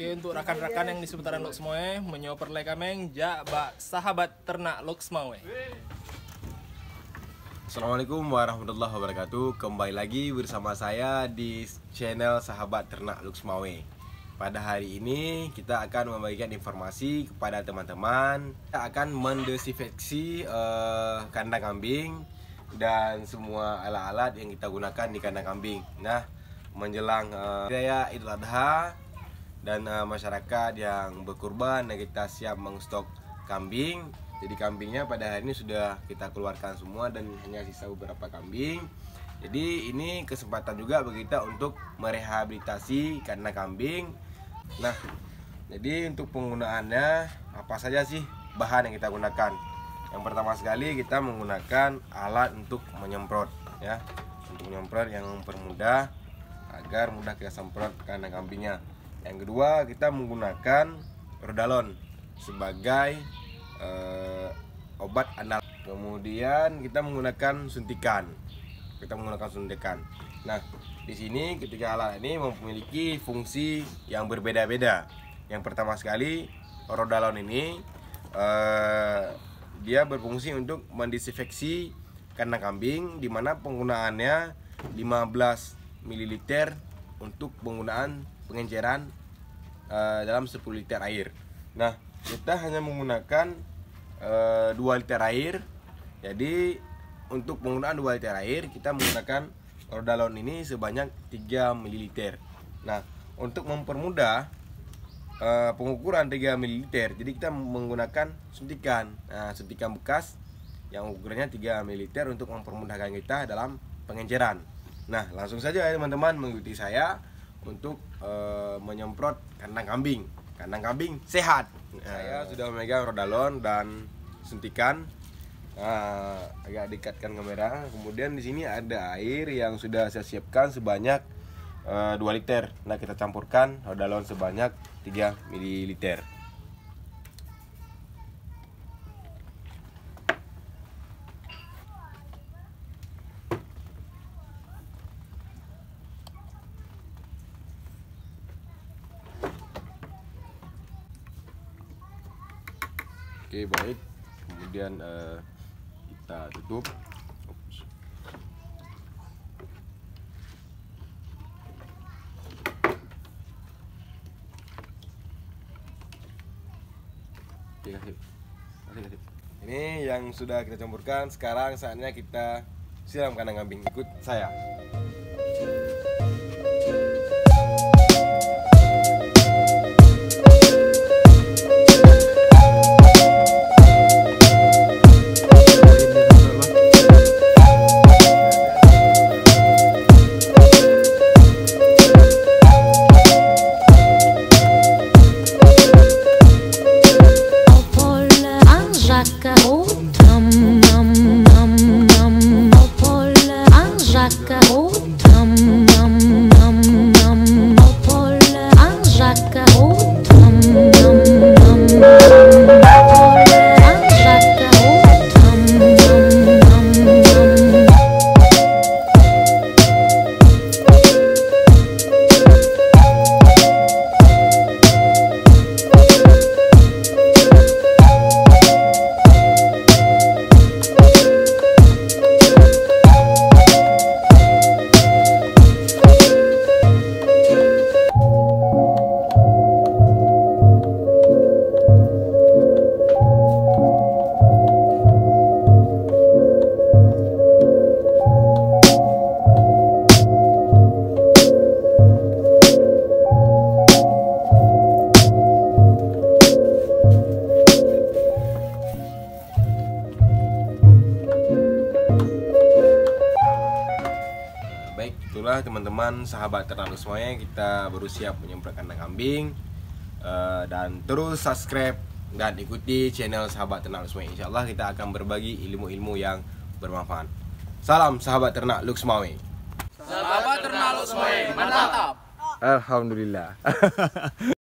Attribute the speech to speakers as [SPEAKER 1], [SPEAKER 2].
[SPEAKER 1] Oke, untuk rakan-rakan yang di seputaran Loksmawe, menyoperlai kameng sahabat ternak Loksmawe.
[SPEAKER 2] Assalamualaikum warahmatullahi wabarakatuh. Kembali lagi bersama saya di channel Sahabat Ternak Loksmawe. Pada hari ini kita akan membagikan informasi kepada teman-teman. Kita akan mendesinfeksi kandang kambing dan semua alat-alat yang kita gunakan di kandang kambing. Nah, menjelang raya Idul Adha dan masyarakat yang berkurban dan kita siap mengstok kambing. Jadi kambingnya pada hari ini sudah kita keluarkan semua dan hanya sisa beberapa kambing. Jadi ini kesempatan juga bagi kita untuk merehabilitasi kandang kambing. Nah, jadi untuk penggunaannya apa saja sih bahan yang kita gunakan? Yang pertama sekali kita menggunakan alat untuk menyemprot ya. Untuk menyemprot yang mempermudah agar mudah kita semprot kandang kambingnya. Yang kedua, kita menggunakan Rodalon sebagai obat andal. Kemudian kita menggunakan suntikan. Nah, di sini ketiga alat ini memiliki fungsi yang berbeda-beda. Yang pertama sekali, Rodalon ini dia berfungsi untuk mendesinfeksi kandang kambing, di mana penggunaannya 15 ml untuk penggunaan pengenceran dalam 10 liter air. Nah, kita hanya menggunakan 2 liter air. Jadi untuk penggunaan 2 liter air kita menggunakan Rodalon ini sebanyak 3 ml. Nah, untuk mempermudah pengukuran 3 ml, jadi kita menggunakan suntikan. Nah, suntikan bekas yang ukurannya 3 ml untuk mempermudahkan kita dalam pengenceran. Nah, langsung saja ya teman-teman mengikuti saya untuk menyemprot kandang kambing sehat. Saya sudah memegang Rodalon dan suntikan. Agak dekatkan kamera. Kemudian di sini ada air yang sudah saya siapkan sebanyak 2 liter. Nah, kita campurkan Rodalon sebanyak 3 ml. Oke, baik. Kemudian kita tutup. Oke, kasih. Ini yang sudah kita campurkan. Sekarang saatnya kita siram kandang kambing. Ikut saya. Itulah teman-teman sahabat ternak Loksmawe, kita baru siap menyemprot kandang kambing. Dan terus subscribe dan ikuti channel sahabat ternak Loksmawe. Insyaallah kita akan berbagi ilmu-ilmu yang bermanfaat. Salam sahabat ternak Loksmawe.
[SPEAKER 1] Sahabat ternak Loksmawe, mantap.
[SPEAKER 2] Alhamdulillah.